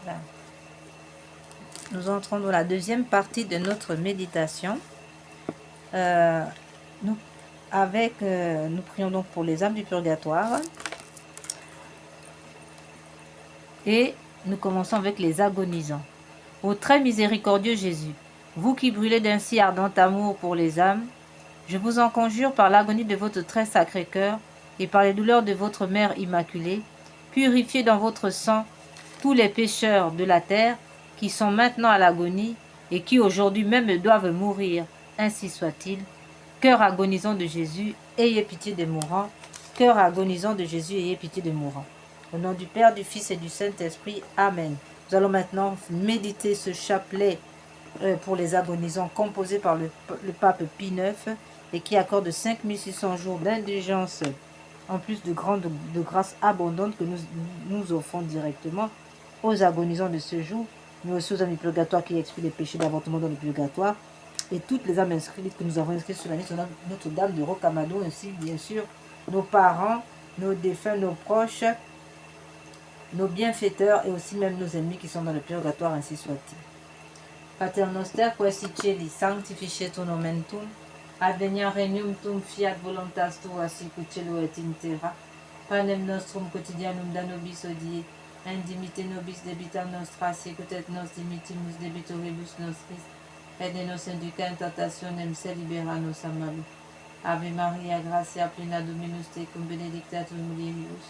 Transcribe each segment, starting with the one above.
Là. Nous entrons dans la deuxième partie de notre méditation. Nous prions donc pour les âmes du purgatoire. Et nous commençons avec les agonisants. Ô très miséricordieux Jésus, vous qui brûlez d'un si ardent amour pour les âmes, je vous en conjure par l'agonie de votre très sacré cœur et par les douleurs de votre Mère Immaculée, purifiez dans votre sang tous les pécheurs de la terre qui sont maintenant à l'agonie et qui aujourd'hui même doivent mourir. Ainsi soit-il. Cœur agonisant de Jésus, ayez pitié des mourants. Cœur agonisant de Jésus, ayez pitié des mourants. Au nom du Père, du Fils et du Saint-Esprit. Amen. Nous allons maintenant méditer ce chapelet pour les agonisants composé par le pape Pie IX et qui accorde 5600 jours d'indulgence en plus de grâces abondantes que nous offrons directement aux agonisants de ce jour, mais aussi aux âmes du purgatoire qui expient les péchés d'avortement dans le purgatoire et toutes les âmes inscrites que nous avons inscrites sur la liste de Notre-Dame de Rocamadour, ainsi bien sûr nos parents, nos défunts, nos proches, nos bienfaiteurs et aussi même nos ennemis qui sont dans le purgatoire, ainsi soit-il. Pater noster, quae celi, sanctificetur nomen tuum, adveniat regnum tuum, fiat voluntas tua sicut cielo et in terra. Panem nostrum quotidianum da nobis hodie, indimite nobis debita nostra, sicut et nos dimitimus debitoribus nostris, et ne nos induca in tentationem, se libera nos a malo. Ave Maria, gratia plena Dominus tecum, benedicta tu in mulieribus,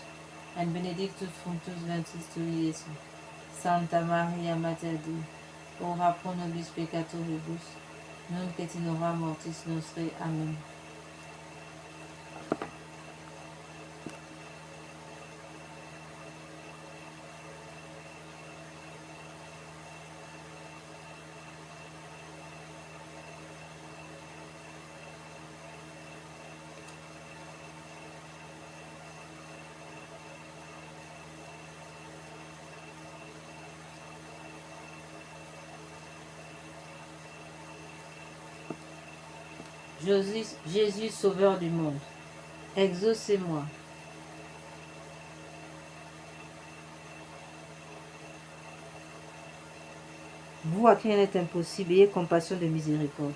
et benedictus fructus ventris tui, Iesus. Santa Maria, Mater Dei, ora pro nobis peccatoribus, nunc et in hora mortis nostre. Amen. Jésus, sauveur du monde, exaucez-moi. Vous à qui rien n'est impossible, ayez compassion de miséricorde.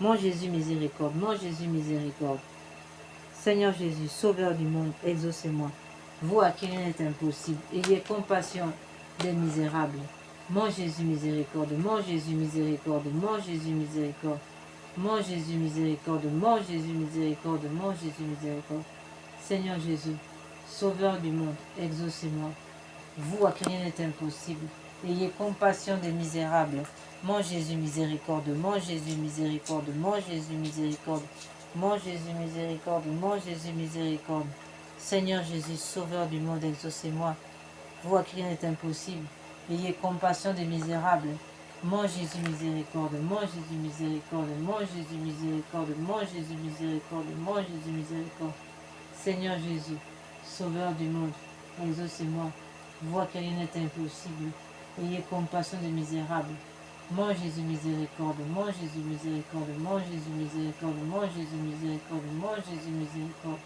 Mon Jésus, miséricorde. Mon Jésus, miséricorde. Seigneur Jésus, sauveur du monde, exaucez-moi. Vous à qui rien n'est impossible, ayez compassion des misérables. Mon Jésus, miséricorde. Mon Jésus, miséricorde. Mon Jésus, miséricorde. Mon Jésus, miséricorde. Mon Jésus, miséricorde. Mon Jésus, miséricorde. Seigneur Jésus, sauveur du monde, exaucez-moi. Vous à qui rien n'est impossible, ayez compassion des misérables. Mon Jésus, miséricorde. Mon Jésus, miséricorde. Mon Jésus, miséricorde. Mon Jésus, miséricorde. Mon Jésus, miséricorde. Seigneur Jésus, sauveur du monde, exaucez-moi. Vous à qui rien n'est impossible, ayez compassion des misérables. Mon Jésus, miséricorde. Mon Jésus, miséricorde. Mon Jésus, miséricorde. Mon Jésus, miséricorde. Mon Jésus, miséricorde. Seigneur Jésus, sauveur du monde, exaucez-moi. Vois qu'il rien n'est impossible. Ayez compassion des misérables. Mon Jésus, miséricorde. Mon Jésus, miséricorde. Mon Jésus, miséricorde. Mon Jésus, miséricorde. Mon Jésus, miséricorde.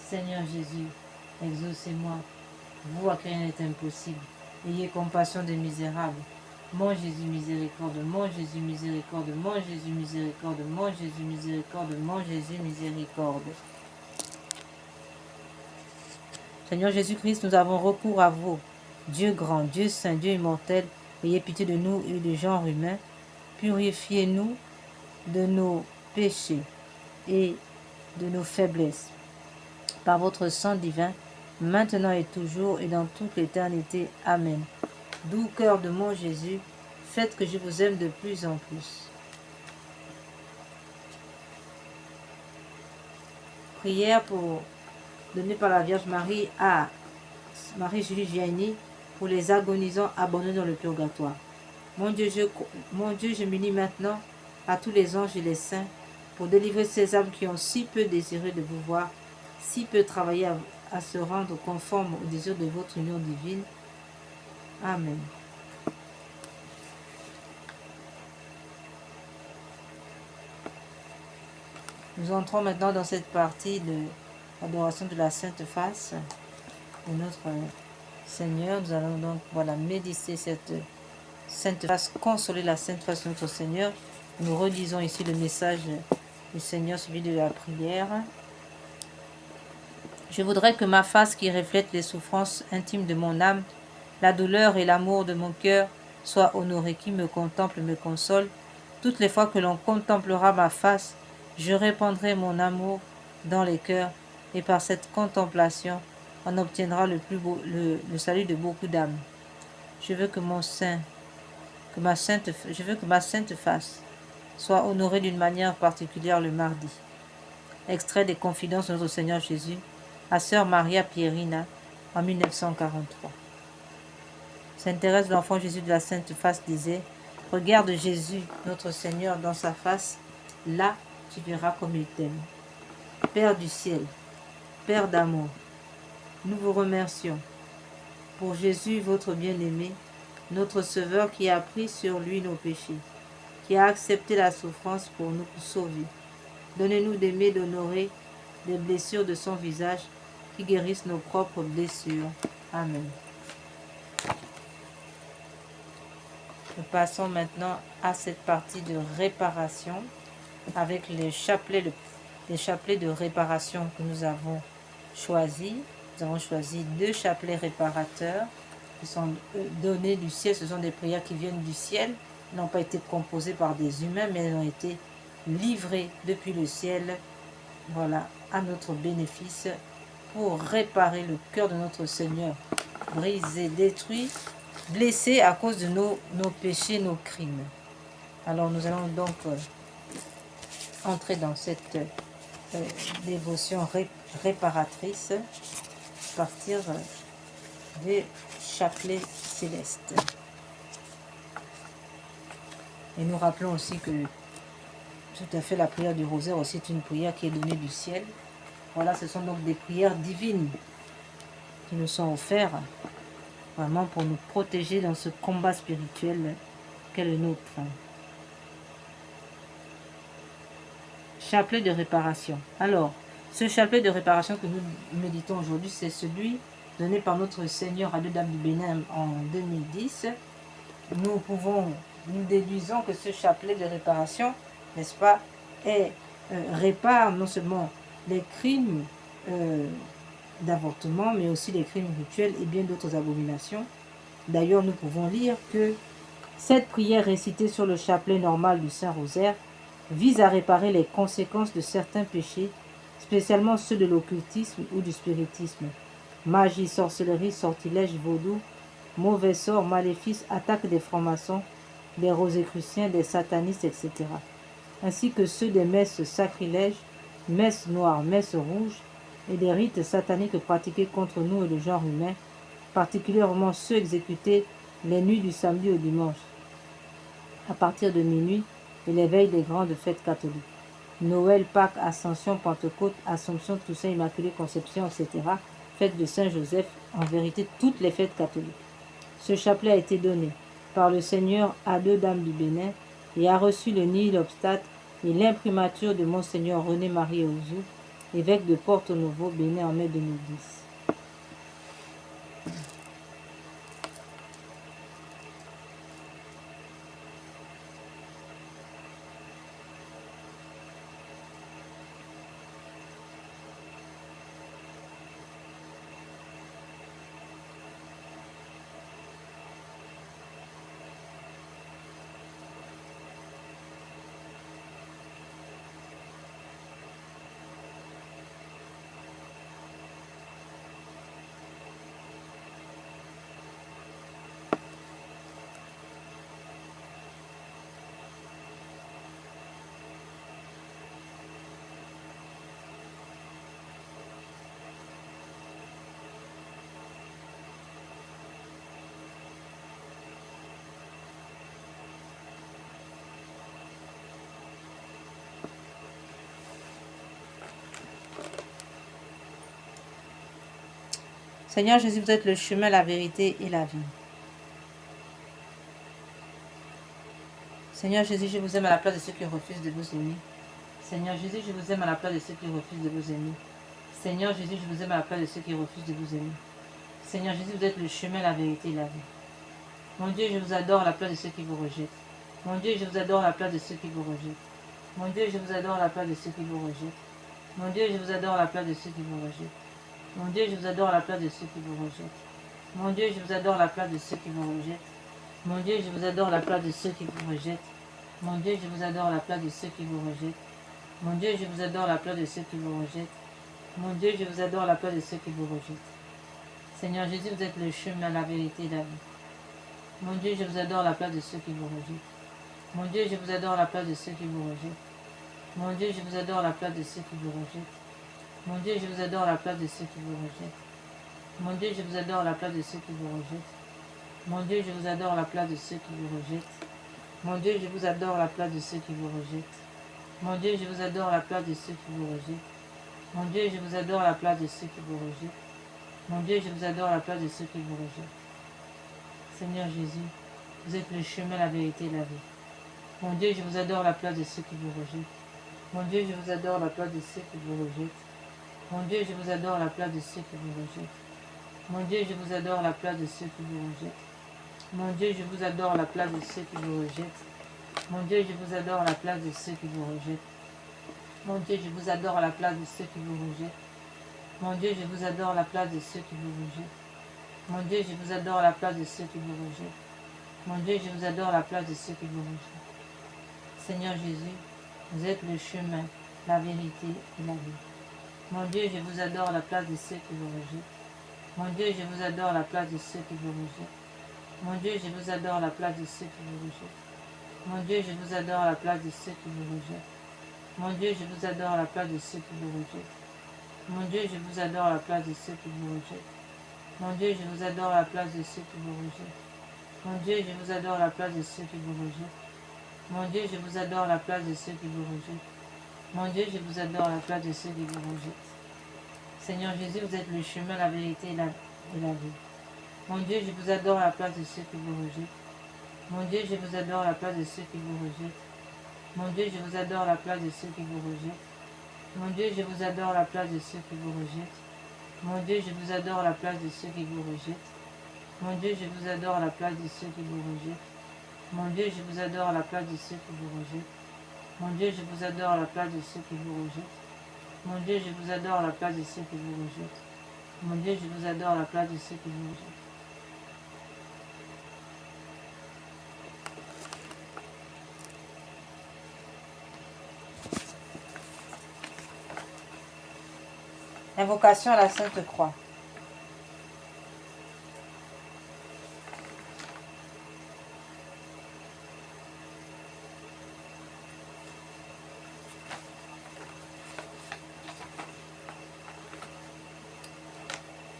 Seigneur Jésus, exaucez-moi. Vois qu'il rien n'est impossible. Ayez compassion des misérables. Mon Jésus, miséricorde. Mon Jésus, miséricorde. Mon Jésus, miséricorde. Mon Jésus, miséricorde. Mon Jésus, miséricorde. Seigneur Jésus-Christ, nous avons recours à vous. Dieu grand, Dieu saint, Dieu immortel, ayez pitié de nous et du genre humain. Purifiez-nous de nos péchés et de nos faiblesses par votre sang divin, maintenant et toujours et dans toute l'éternité. Amen. Doux cœur de mon Jésus, faites que je vous aime de plus en plus. Prière donnée par la Vierge Marie à Marie-Julie Vianney pour les agonisants abandonnés dans le purgatoire. Mon Dieu, je m'unis maintenant à tous les anges et les saints pour délivrer ces âmes qui ont si peu désiré de vous voir, si peu travaillé à se rendre conforme au désir de votre union divine. Amen. Nous entrons maintenant dans cette partie de l'adoration de la Sainte Face de notre Seigneur, nous allons donc voilà, méditer cette sainte face, consoler la sainte face de notre Seigneur. Nous relisons ici le message du Seigneur, celui de la prière. Je voudrais que ma face qui reflète les souffrances intimes de mon âme, la douleur et l'amour de mon cœur, soit honorée. Qui me contemple me console. Toutes les fois que l'on contemplera ma face, je répandrai mon amour dans les cœurs, et par cette contemplation, on obtiendra le salut de beaucoup d'âmes. Je veux que ma sainte face soit honorée d'une manière particulière le mardi. Extrait des Confidences de notre Seigneur Jésus à Sœur Maria Pierina en 1943. Sainte Thérèse de l'Enfant Jésus de la Sainte Face disait: regarde Jésus, notre Seigneur, dans sa face, là tu verras comme il t'aime. Père du ciel, Père d'amour, nous vous remercions pour Jésus, votre bien-aimé, notre Sauveur qui a pris sur lui nos péchés, qui a accepté la souffrance pour nous sauver. Donnez-nous d'aimer, d'honorer les blessures de son visage qui guérissent nos propres blessures. Amen. Nous passons maintenant à cette partie de réparation avec les chapelets de réparation que nous avons choisis. Nous avons choisi 2 chapelets réparateurs qui sont donnés du ciel. Ce sont des prières qui viennent du ciel, n'ont pas été composées par des humains, mais elles ont été livrées depuis le ciel, voilà, à notre bénéfice, pour réparer le cœur de notre Seigneur, brisé, détruit, blessé à cause de nos péchés, nos crimes. Alors nous allons donc entrer dans cette dévotion réparatrice, partir des chapelets célestes. Et nous rappelons aussi que tout à fait la prière du rosaire aussi est une prière qui est donnée du ciel. Voilà, ce sont donc des prières divines qui nous sont offertes vraiment pour nous protéger dans ce combat spirituel qu'est le nôtre. Chapelet de réparation. Alors, ce chapelet de réparation que nous méditons aujourd'hui, c'est celui donné par notre Seigneur à deux dames du Bénin en 2010. Nous déduisons que ce chapelet de réparation, n'est-ce pas, répare non seulement les crimes d'avortement, mais aussi les crimes rituels et bien d'autres abominations. D'ailleurs, nous pouvons lire que cette prière récitée sur le chapelet normal du Saint-Rosaire vise à réparer les conséquences de certains péchés, spécialement ceux de l'occultisme ou du spiritisme. Magie, sorcellerie, sortilège, vaudou, mauvais sort, maléfices, attaques des francs-maçons, des rosicruciens, des satanistes, etc. Ainsi que ceux des messes sacrilèges, messes noires, messes rouges, et des rites sataniques pratiqués contre nous et le genre humain, particulièrement ceux exécutés les nuits du samedi au dimanche, à partir de minuit et les veilles des grandes fêtes catholiques. Noël, Pâques, Ascension, Pentecôte, Assomption, Toussaint, Immaculée Conception, etc. Fête de Saint-Joseph, en vérité toutes les fêtes catholiques. Ce chapelet a été donné par le Seigneur à deux dames du Bénin et a reçu le nihil obstate et l'imprimature de Monseigneur René-Marie Ouzou, évêque de Porto Novo, Bénin en mai 2010. Seigneur Jésus, vous êtes le chemin, la vérité et la vie. Seigneur Jésus, je vous aime à la place de ceux qui refusent de vous aimer. Seigneur Jésus, je vous aime à la place de ceux qui refusent de vous aimer. Seigneur Jésus, je vous aime à la place de ceux qui refusent de vous aimer. Seigneur Jésus, vous êtes le chemin, la vérité et la vie. Mon Dieu, je vous adore à la place de ceux qui vous rejettent. Mon Dieu, je vous adore à la place de ceux qui vous rejettent. Mon Dieu, je vous adore à la place de ceux qui vous rejettent. Mon Dieu, je vous adore à la place de ceux qui vous rejettent. Mon Dieu, je vous adore à la place de ceux qui vous rejettent. Mon Dieu, je vous adore à la place de ceux qui vous rejettent. Mon Dieu, je vous adore à la place de ceux qui vous rejettent. Mon Dieu, je vous adore à la place de ceux qui vous rejettent. Mon Dieu, je vous adore à la place de ceux qui vous rejettent. Mon Dieu, je vous adore à la place de ceux qui vous rejettent. Seigneur Jésus, vous êtes le chemin, la vérité et la vie. Mon Dieu, je vous adore à la place de ceux qui vous rejettent. Mon Dieu, je vous adore à la place de ceux qui vous rejettent. Mon Dieu, je vous adore à la place de ceux qui vous rejettent. Mon Dieu, je vous adore à la place de ceux qui vous rejettent. Mon Dieu, je vous adore à la place de ceux qui vous rejettent. Mon Dieu, je vous adore à la place de ceux qui vous rejettent. Mon Dieu, je vous adore à la place de ceux qui vous rejettent. Mon Dieu, je vous adore à la place de ceux qui vous rejettent. Mon Dieu, je vous adore à la place de ceux qui vous rejettent. Mon Dieu, je vous adore à la place de ceux qui vous rejettent. Seigneur Jésus, vous êtes le chemin, la vérité et la vie. Mon Dieu, je vous adore à la place de ceux qui vous rejettent. Mon Dieu, je vous adore à la place de ceux qui vous rejettent. Mon Dieu, je vous adore à la place de ceux qui vous rejettent. Mon Dieu, je vous adore à la place de ceux qui vous rejettent. Mon Dieu, je vous adore à la place de ceux qui vous rejettent. Mon Dieu, je vous adore à la place de ceux qui vous rejettent. Mon Dieu, je vous adore à la place de ceux qui vous rejettent. Mon Dieu, je vous adore à la place de ceux qui vous rejettent. Mon Dieu, je vous adore à la place de ceux qui vous rejettent. Mon Dieu, je vous adore à la place de ceux qui vous rejettent. Seigneur Jésus, vous êtes le chemin, la vérité et la vie. Mon Dieu, je vous adore à la place de ceux qui vous rejettent. Mon Dieu, je vous adore à la place de ceux qui vous rejettent. Mon Dieu, je vous adore à la place de ceux qui vous rejettent. Mon Dieu, je vous adore à la place de ceux qui vous rejettent. Mon Dieu, je vous adore à la place de ceux qui vous rejettent. Mon Dieu, je vous adore à la place de ceux qui vous rejettent. Mon Dieu, je vous adore à la place de ceux qui vous rejettent. Mon Dieu, je vous adore à la place de ceux qui vous rejettent. Mon Dieu, je vous adore à la place de ceux qui vous rejettent. Mon Dieu, je vous adore à la place de ceux qui vous rejettent. Seigneur Jésus, vous êtes le chemin, la vérité et la vie. Mon Dieu, je vous adore à la place de ceux qui vous rejettent. Mon Dieu, je vous adore à la place de ceux qui vous rejettent. Mon Dieu, je vous adore à la place de ceux qui vous rejettent. Mon Dieu, je vous adore à la place de ceux qui vous rejettent. Mon Dieu, je vous adore à la place de ceux qui vous rejettent. Mon Dieu, je vous adore à la place de ceux qui vous rejettent. Mon Dieu, je vous adore à la place de ceux qui vous rejettent. Mon Dieu, je vous adore à la place de ceux qui vous rejettent. Mon Dieu, je vous adore à la place de ceux qui vous rejettent. Mon Dieu, je vous adore à la place de ceux qui vous rejettent. Invocation à la Sainte Croix.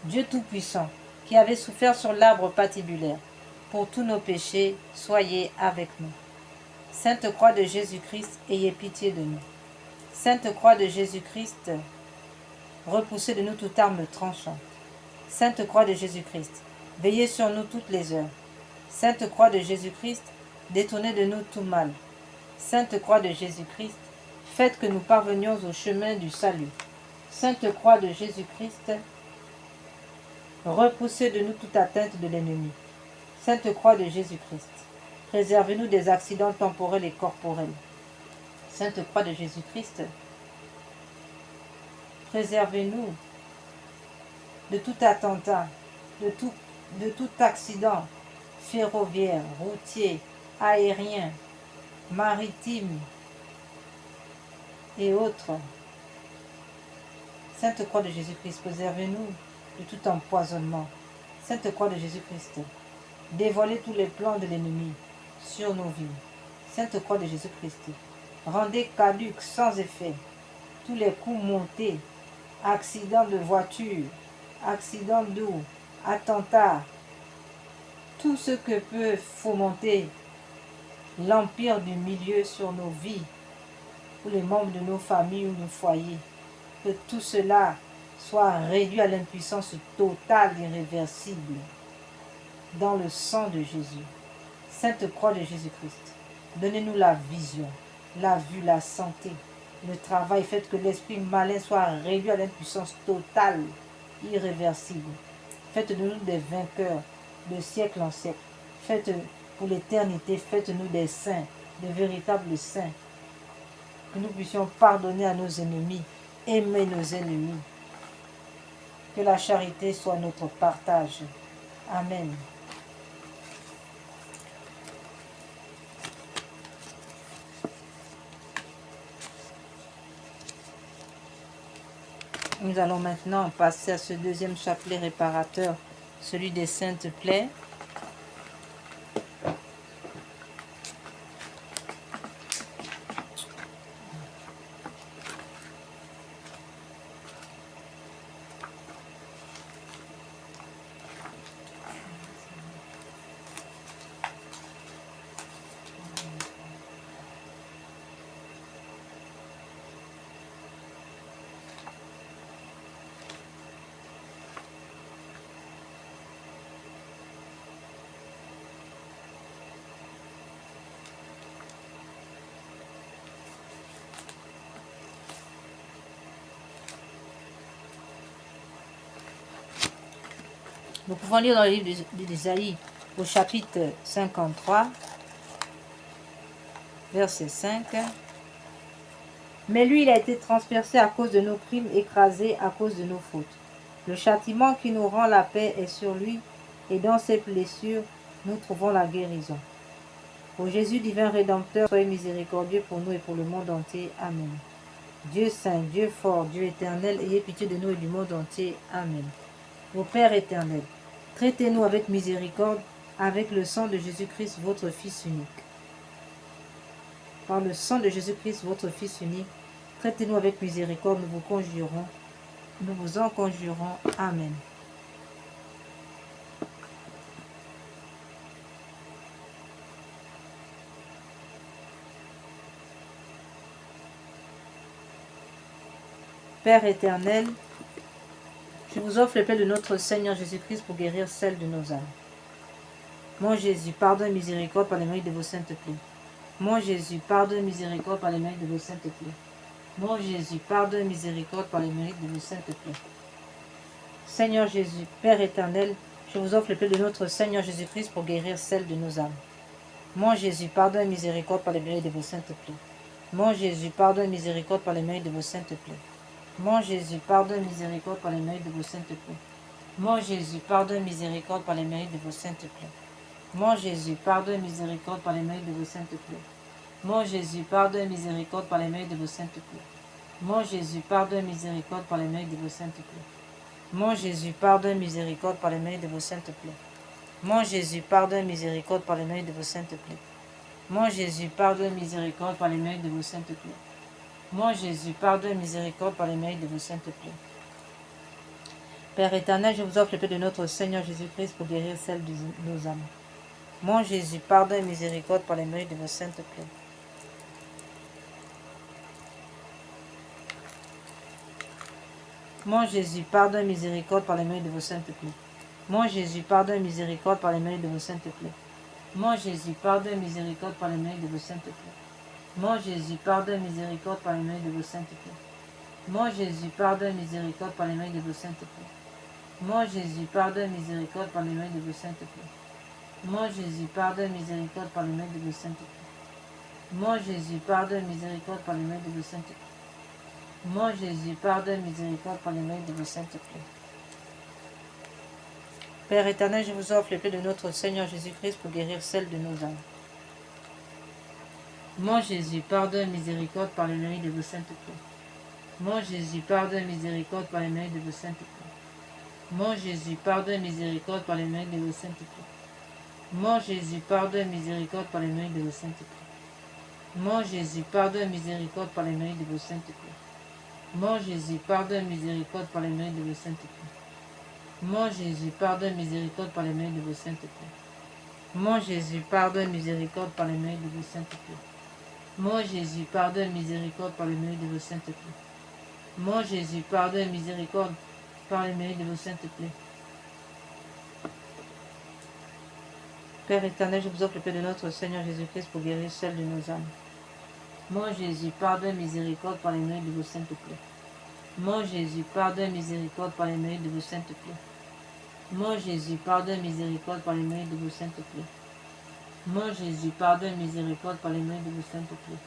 Dieu Tout-Puissant, qui avez souffert sur l'arbre patibulaire, pour tous nos péchés, soyez avec nous. Sainte Croix de Jésus-Christ, ayez pitié de nous. Sainte Croix de Jésus-Christ, repoussez de nous toute arme tranchante. Sainte Croix de Jésus-Christ, veillez sur nous toutes les heures. Sainte Croix de Jésus-Christ, détournez de nous tout mal. Sainte Croix de Jésus-Christ, faites que nous parvenions au chemin du salut. Sainte Croix de Jésus-Christ, repoussez de nous toute atteinte de l'ennemi. Sainte Croix de Jésus-Christ, préservez-nous des accidents temporels et corporels. Sainte Croix de Jésus-Christ, préservez-nous de tout attentat, de tout accident ferroviaire, routier, aérien, maritime et autres. Sainte Croix de Jésus-Christ, préservez-nous de tout empoisonnement. Sainte Croix de Jésus-Christ, dévoilez tous les plans de l'ennemi sur nos vies. Sainte Croix de Jésus-Christ, rendez caducs sans effet tous les coups montés, accidents de voiture, accidents d'eau, attentats, tout ce que peut fomenter l'empire du milieu sur nos vies, ou les membres de nos familles ou nos foyers. Que tout cela soit réduit à l'impuissance totale, irréversible, dans le sang de Jésus. Sainte Croix de Jésus-Christ, donnez-nous la vision, la vue, la santé, le travail. Faites que l'esprit malin soit réduit à l'impuissance totale, irréversible. Faites de nous des vainqueurs de siècle en siècle. Faites pour l'éternité, faites-nous des saints, de véritables saints. Que nous puissions pardonner à nos ennemis, aimer nos ennemis. Que la charité soit notre partage. Amen. Nous allons maintenant passer à ce deuxième chapelet réparateur, celui des saintes plaies. Nous pouvons lire dans le livre d'Ésaïe au chapitre 53, verset 5. Mais lui, il a été transpercé à cause de nos crimes, écrasé à cause de nos fautes. Le châtiment qui nous rend la paix est sur lui, et dans ses blessures, nous trouvons la guérison. Ô Jésus, divin Rédempteur, soyez miséricordieux pour nous et pour le monde entier. Amen. Dieu saint, Dieu fort, Dieu éternel, ayez pitié de nous et du monde entier. Amen. Ô Père éternel, traitez-nous avec miséricorde, avec le sang de Jésus-Christ, votre Fils unique. Par le sang de Jésus-Christ, votre Fils unique, traitez-nous avec miséricorde, nous vous en conjurons. Amen. Père éternel, je vous offre les plaies de notre Seigneur Jésus-Christ pour guérir celles de nos âmes. Mon Jésus, pardonne et miséricorde par les mérites de vos saintes plaies. Mon Jésus, pardonne et miséricorde par les mérites de vos saintes plaies. Mon Jésus, pardonne et miséricorde par les mérites de vos saintes plaies. Seigneur Jésus, Père éternel, je vous offre les plaies de notre Seigneur Jésus-Christ pour guérir celles de nos âmes. Mon Jésus, pardonne et miséricorde par les mérites de vos saintes plaies. Mon Jésus, pardonne et miséricorde par les mérites de vos saintes plaies. Mon Jésus, pardonne et miséricorde par les mérites de vos saintes plaies. Mon Jésus, pardonne et miséricorde par les mérites de vos saintes plaies. Mon Jésus, pardonne et miséricorde par les mérites de vos saintes plaies. Mon Jésus, pardonne et miséricorde par les mérites de vos saintes plaies. Mon Jésus, pardonne et miséricorde par les mérites de vos saintes plaies. Mon Jésus, pardonne et miséricorde par les mérites de vos saintes plaies. Mon Jésus, pardonne et miséricorde par les mérites de vos saintes plaies. Mon Jésus, pardonne et miséricorde par les mérites de vos saintes plaies. Mon Jésus, pardonne et miséricorde par les mérites de vos saintes plaies. Père éternel, je vous offre le paix de notre Seigneur Jésus-Christ pour guérir celles de nos âmes. Mon Jésus, pardonne et miséricorde par les mérites de vos saintes plaies. Mon Jésus, pardonne et miséricorde par les mérites de vos saintes plaies. Mon Jésus, pardonne et miséricorde par les mérites de vos saintes plaies. Mon Jésus, pardonne et miséricorde par les mérites de vos saintes plaies. Mon Jésus, pardonne et miséricorde par les mérites de vos saintes plaies. Mon Jésus, pardonne et miséricorde par les mérites de vos saintes plaies. Mon Jésus, pardonne et miséricorde par les mérites de vos saintes plaies. Mon Jésus, pardonne et miséricorde par les mérites de vos saintes plaies. Mon Jésus, pardonne et miséricorde par les mérites de vos saintes plaies. Mon Jésus, pardonne et miséricorde par les mérites de vos saintes plaies. Père éternel, je vous offre les plaies de notre Seigneur Jésus-Christ pour guérir celles de nos âmes. Mon Jésus, pardonne et miséricorde par les mérites de vos saintes plaies. Mon Jésus, pardonne et miséricorde par les mérites de vos saintes plaies. Mon Jésus, pardonne et miséricorde par les mérites de vos saintes plaies. Mon Jésus, pardonne et miséricorde par les mérites de vos saintes plaies. Mon Jésus, pardonne et miséricorde par les mérites de vos saintes plaies. Mon Jésus, pardonne et miséricorde par les mérites de vos saintes plaies. Mon Jésus, pardonne et miséricorde par les mérites de vos saintes plaies. Mon Jésus, pardonne et miséricorde par les mérites de vos saintes plaies. Mon Jésus, pardonne et miséricorde par les mérites de vos saintes plaies. Mon Jésus, pardonne et miséricorde par les mérites de vos saintes plaies. Père éternel, je vous offre le paix de notre Seigneur Jésus-Christ pour guérir celles de nos âmes. Mon Jésus, pardonne et miséricorde par les mérites de vos saintes plaies. Mon Jésus, pardonne et miséricorde par les mérites de vos saintes plaies. Mon Jésus, pardonne, miséricorde par les mérites de vos saintes plaies. Mon Jésus, pardonne, miséricorde par les mérites de vos saintes plaies.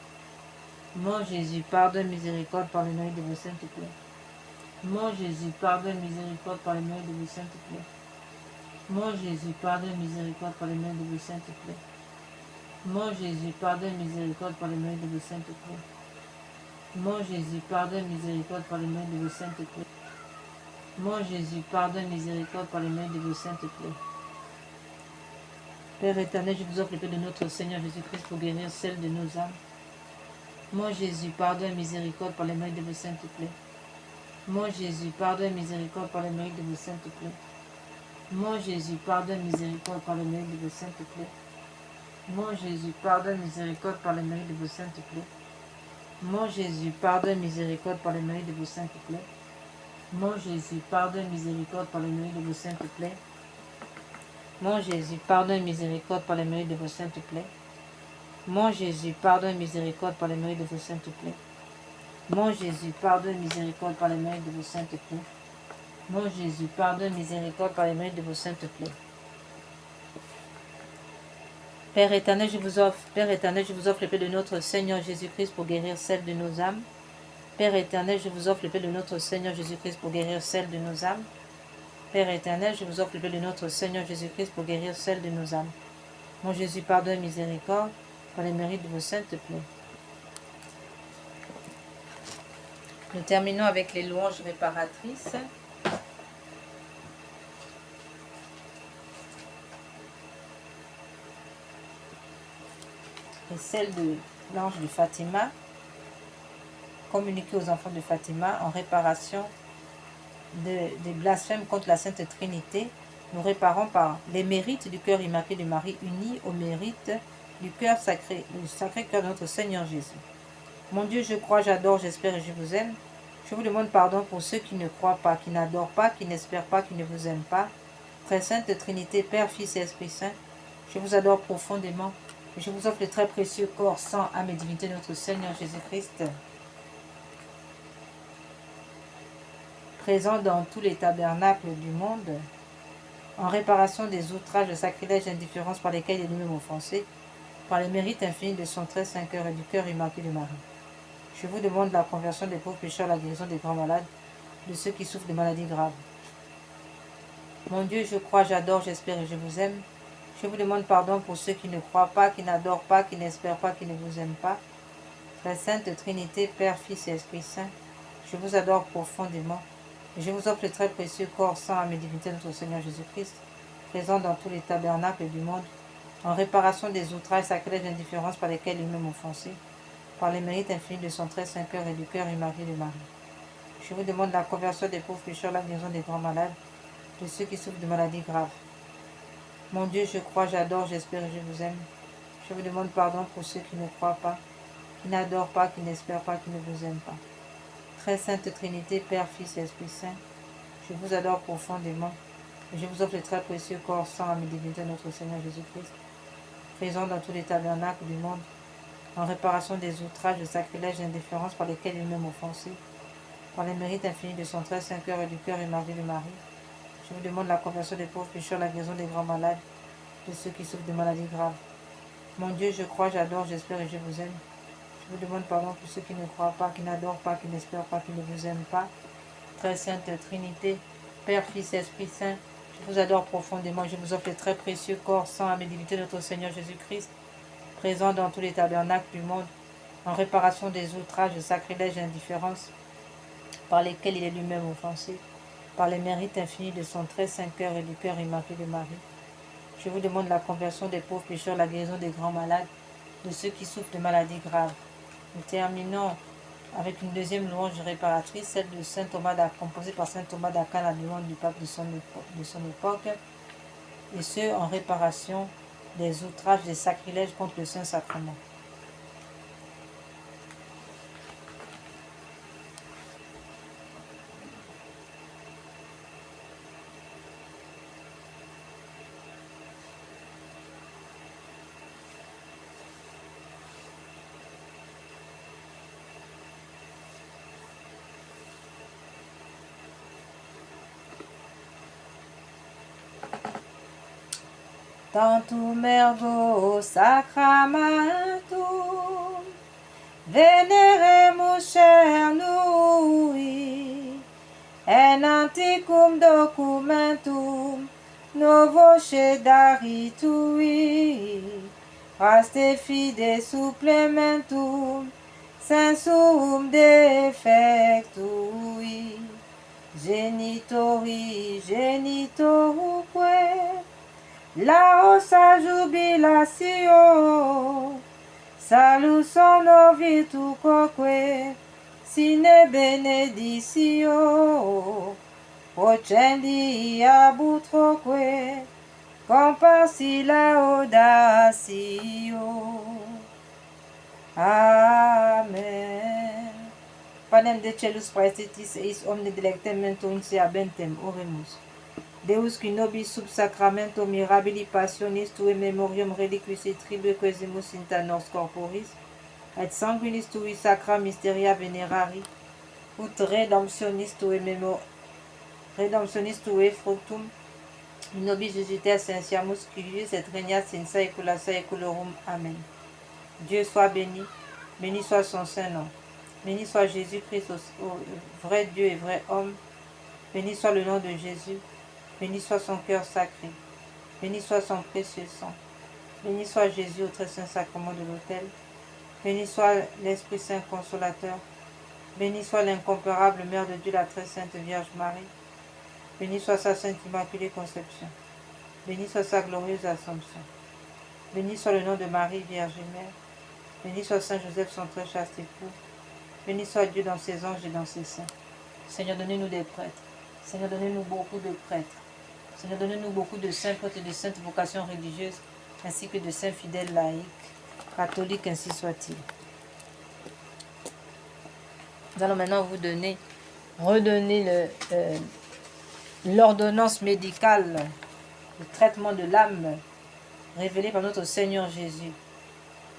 Mon Jésus, pardonne, miséricorde par les mérites de vos saintes plaies. Mon Jésus, pardonne, miséricorde par les mérites de vos saintes plaies. Mon Jésus, pardonne, miséricorde par les mérites de vos saintes plaies. Mon Jésus, pardonne, miséricorde par les mérites de vos saintes plaies. Mon Jésus, pardonne, miséricorde par les mérites de vos saintes plaies. Mon Jésus, pardonne, miséricorde par les mérites de vos saintes plaies. Père éternel, je vous offre l'épée de notre Seigneur Jésus-Christ pour guérir celle de nos âmes. Mon Jésus, pardonne, miséricorde par les mérites de vos saintes plaies. Mon Jésus, pardonne, miséricorde par les mérites de vos saintes plaies. Mon Jésus, pardonne, miséricorde par les mérites de vos saintes plaies. Mon Jésus, pardonne, miséricorde par les mérites de vos saintes plaies. Mon Jésus, pardonne, miséricorde par les mérites de vos saintes plaies. Mon Jésus, pardonne, miséricorde par les mérites de vos saintes plaies. Mon Jésus, pardonne, miséricorde par les mérites de vos saintes plaies. Mon Jésus, pardonne, miséricorde par les mérites de vos saintes plaies. Mon Jésus, pardonne, miséricorde par les mérites de vos saintes plaies. Mon Jésus, pardonne, miséricorde par les mérites de vos saintes plaies. Père éternel, je vous offre l'épée de notre Seigneur Jésus-Christ pour guérir celle de nos âmes. Père éternel, je vous offre l'épée de notre Seigneur Jésus-Christ pour guérir celle de nos âmes. Père éternel, je vous offre l'épée de notre Seigneur Jésus-Christ pour guérir celle de nos âmes. Mon Jésus, pardonne, miséricorde par les mérites de vos saintes plaies. Nous terminons avec les louanges réparatrices. Et celle de l'ange de Fatima, communiquée aux enfants de Fatima en réparation des blasphèmes contre la Sainte Trinité. Nous réparons par les mérites du cœur immaculé de Marie unis aux mérites du cœur sacré, du sacré cœur de notre Seigneur Jésus. Mon Dieu, je crois, j'adore, j'espère et je vous aime. Je vous demande pardon pour ceux qui ne croient pas, qui n'adorent pas, qui n'espèrent pas, qui ne vous aiment pas. Très Sainte Trinité, Père, Fils et Esprit Saint, je vous adore profondément. Je vous offre le très précieux corps, sang, âme et divinité de notre Seigneur Jésus-Christ, présent dans tous les tabernacles du monde, en réparation des outrages, de sacrilèges et indifférences par lesquels il est lui-même offensé, par les mérites infinis de son très saint cœur et du cœur immaculé de Marie. Je vous demande la conversion des pauvres pécheurs, la guérison des grands malades, de ceux qui souffrent de maladies graves. Mon Dieu, je crois, j'adore, j'espère et je vous aime. Je vous demande pardon pour ceux qui ne croient pas, qui n'adorent pas, qui n'espèrent pas, qui ne vous aiment pas. La Sainte Trinité, Père, Fils et Esprit Saint, je vous adore profondément. Et je vous offre le très précieux corps, sang, âme et divinité de notre Seigneur Jésus-Christ, présent dans tous les tabernacles du monde, en réparation des outrages, sacrilèges et indifférences par lesquels lui-même offensé, par les mérites infinis de son très saint cœur et du cœur immaculé de Marie. Je vous demande la conversion des pauvres pécheurs, la guérison des grands malades, de ceux qui souffrent de maladies graves. Mon Dieu, je crois, j'adore, j'espère et je vous aime. Je vous demande pardon pour ceux qui ne croient pas, qui n'adorent pas, qui n'espèrent pas, qui ne vous aiment pas. Très Sainte Trinité, Père, Fils et Esprit Saint, je vous adore profondément et je vous offre le très précieux corps, sang, âme et divinité de notre Seigneur Jésus-Christ, présent dans tous les tabernacles du monde, en réparation des outrages, de sacrilèges et d'indifférences par lesquels lui-même offensé, par les mérites infinis de son très saint cœur et du cœur immaculé de Marie. Je vous demande la conversion des pauvres pécheurs, la guérison des grands malades, de ceux qui souffrent de maladies graves. Mon Dieu, je crois, j'adore, j'espère et je vous aime. Je vous demande pardon pour ceux qui ne croient pas, qui n'adorent pas, qui n'espèrent pas, qui ne vous aiment pas. Très Sainte Trinité, Père, Fils et Esprit Saint, je vous adore profondément. Je vous offre le très précieux corps, sang, âme et divinité de notre Seigneur Jésus-Christ, présent dans tous les tabernacles du monde, en réparation des outrages, de sacrilèges et indifférences par lesquels il est lui-même offensé, par les mérites infinis de son très saint cœur et du cœur immaculé de Marie. Je vous demande la conversion des pauvres pécheurs, la guérison des grands malades, de ceux qui souffrent de maladies graves. Nous terminons avec une deuxième louange réparatrice, celle de saint Thomas composée par saint Thomas d'Aquin, la louange du pape de son époque, et ce en réparation des outrages, des sacrilèges contre le Saint-Sacrement. tantum ergo sacramentum, veneremus cernui, en antiquum documentum novo cedaritui, raste fide supplementum sensum defectui, genitoruque, laosa jubilatio, salus honor virtuoque, sine beneditio, procendi abutroque, comparsi laudatio. Amen. Panem de celus praestetis eis omne delectem mentum sea bentem oremus. Deus qui nobis sub sacramento mirabili passionis tue memoriam reliquis et tribuequesimus inta nos corporis, et sanguinis tui sacra mysteria venerari, ut redemptionis tue fructum nobis visite ascensiamus culius et regnat in saecula saeculorum. Amen. Dieu soit béni, béni soit son saint nom, béni soit Jésus-Christ, vrai Dieu et vrai homme, béni soit le nom de Jésus, béni soit son cœur sacré, béni soit son précieux sang, béni soit Jésus au très saint sacrement de l'autel, béni soit l'Esprit Saint consolateur, béni soit l'incomparable Mère de Dieu, la très sainte Vierge Marie, béni soit sa sainte immaculée conception, béni soit sa glorieuse Assomption, béni soit le nom de Marie, Vierge et Mère, béni soit Saint Joseph, son très chaste époux, béni soit Dieu dans ses anges et dans ses saints. Seigneur, donnez-nous des prêtres. Seigneur, donnez-nous beaucoup de prêtres. Seigneur, donnez-nous beaucoup de saints prêtres et de saintes vocations religieuses, ainsi que de saints fidèles laïcs, catholiques, ainsi soit-il. Nous allons maintenant vous redonner l'ordonnance médicale, le traitement de l'âme révélé par notre Seigneur Jésus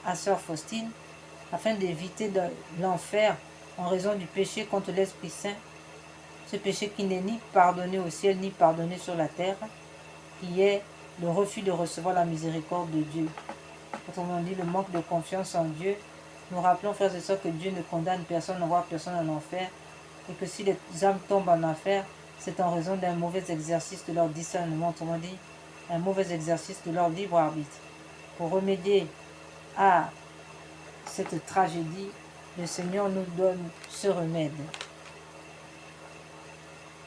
à Sœur Faustine, afin d'éviter l'enfer en raison du péché contre l'Esprit Saint, ce péché qui n'est ni pardonné au ciel ni pardonné sur la terre, qui est le refus de recevoir la miséricorde de Dieu. Autrement dit, le manque de confiance en Dieu. Nous rappelons, frères et sœurs, que Dieu ne condamne personne, n'envoie personne en enfer, et que si les âmes tombent en enfer, c'est en raison d'un mauvais exercice de leur discernement, autrement dit, un mauvais exercice de leur libre arbitre. Pour remédier à cette tragédie, le Seigneur nous donne ce remède.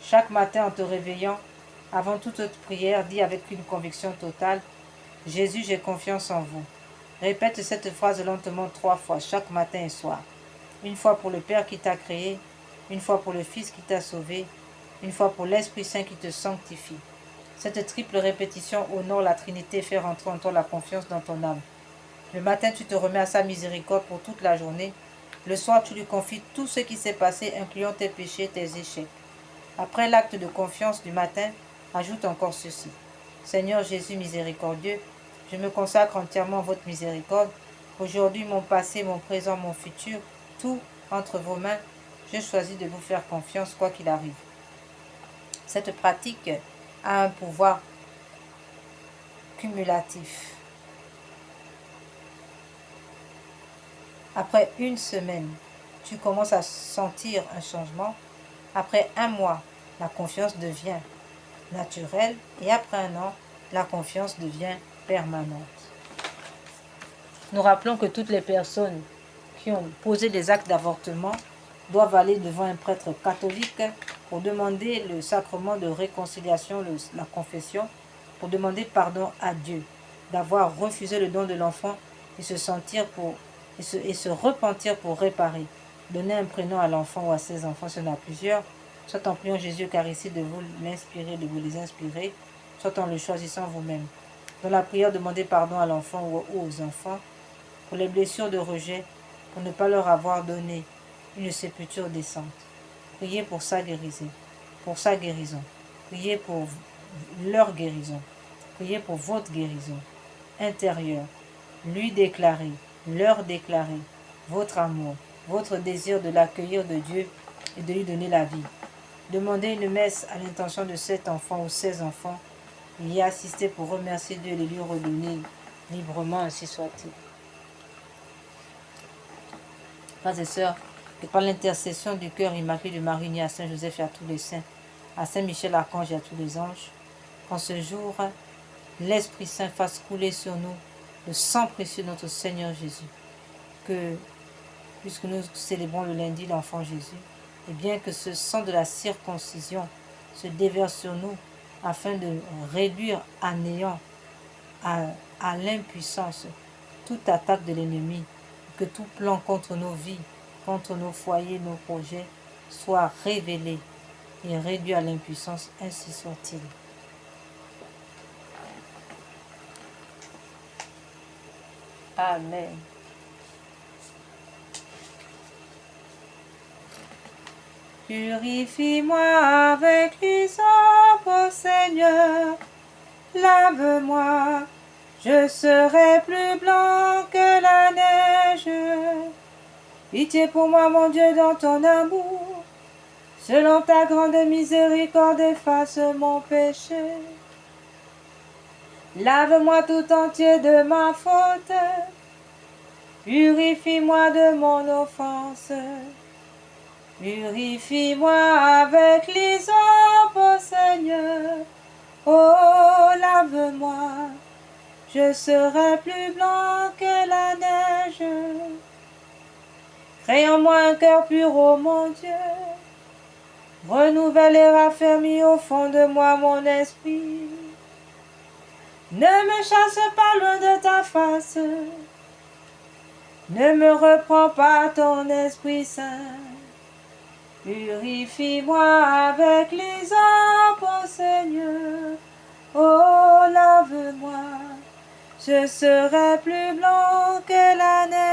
Chaque matin, en te réveillant, avant toute autre prière, dis avec une conviction totale, « Jésus, j'ai confiance en vous ». Répète cette phrase lentement 3 fois, chaque matin et soir. Une fois pour le Père qui t'a créé, une fois pour le Fils qui t'a sauvé, une fois pour l'Esprit Saint qui te sanctifie. Cette triple répétition honore la Trinité et fait rentrer en toi la confiance dans ton âme. Le matin, tu te remets à sa miséricorde pour toute la journée. Le soir, tu lui confies tout ce qui s'est passé, incluant tes péchés, tes échecs. Après l'acte de confiance du matin, ajoute encore ceci. Seigneur Jésus miséricordieux, je me consacre entièrement à votre miséricorde. Aujourd'hui, mon passé, mon présent, mon futur, tout entre vos mains, je choisis de vous faire confiance quoi qu'il arrive. Cette pratique a un pouvoir cumulatif. Après une semaine, tu commences à sentir un changement. Après 1 mois, la confiance devient naturelle et après 1 an, la confiance devient permanente. Nous rappelons que toutes les personnes qui ont posé des actes d'avortement doivent aller devant un prêtre catholique pour demander le sacrement de réconciliation, la confession, pour demander pardon à Dieu d'avoir refusé le don de l'enfant et se repentir pour réparer. Donner un prénom à l'enfant ou à ses enfants, s'il y en a plusieurs, soit en priant Jésus Eucharistie de vous l'inspirer, de vous les inspirer, soit en le choisissant vous-même. Dans la prière, demandez pardon à l'enfant ou aux enfants pour les blessures de rejet, pour ne pas leur avoir donné une sépulture décente. Priez pour sa guérison, Priez pour leur guérison. Priez pour votre guérison intérieure. Lui déclarer, leur déclarer votre amour, votre désir de l'accueillir de Dieu et de lui donner la vie. Demandez une messe à l'intention de cet enfant ou 16 enfants y assister pour remercier Dieu et le lui redonner librement, ainsi soit-il. Frères et sœurs, que par l'intercession du cœur immaculé de Marie, unie à Saint Joseph et à tous les saints, à Saint Michel Archange et à tous les anges, qu'en ce jour, l'Esprit Saint fasse couler sur nous le sang précieux de notre Seigneur Jésus. Que, puisque nous célébrons le lundi l'enfant Jésus, et bien que ce sang de la circoncision se déverse sur nous afin de réduire à néant, à l'impuissance, toute attaque de l'ennemi, que tout plan contre nos vies, contre nos foyers, nos projets, soit révélé et réduit à l'impuissance, ainsi soit-il. Amen. Purifie-moi avec l'hysope, ô Seigneur, lave-moi, je serai plus blanc que la neige. Pitié pour moi, mon Dieu, dans ton amour, selon ta grande miséricorde, efface mon péché. Lave-moi tout entier de ma faute, purifie-moi de mon offense. Purifie-moi avec l'hysope, ô Seigneur, oh lave-moi, je serai plus blanc que la neige. Crée en moi un cœur pur, ô mon Dieu, renouvelle et raffermis au fond de moi mon esprit. Ne me chasse pas loin de ta face, ne me reprends pas ton Esprit Saint. Purifie-moi avec l'hysope, ô Seigneur, oh lave-moi, je serai plus blanc que la neige.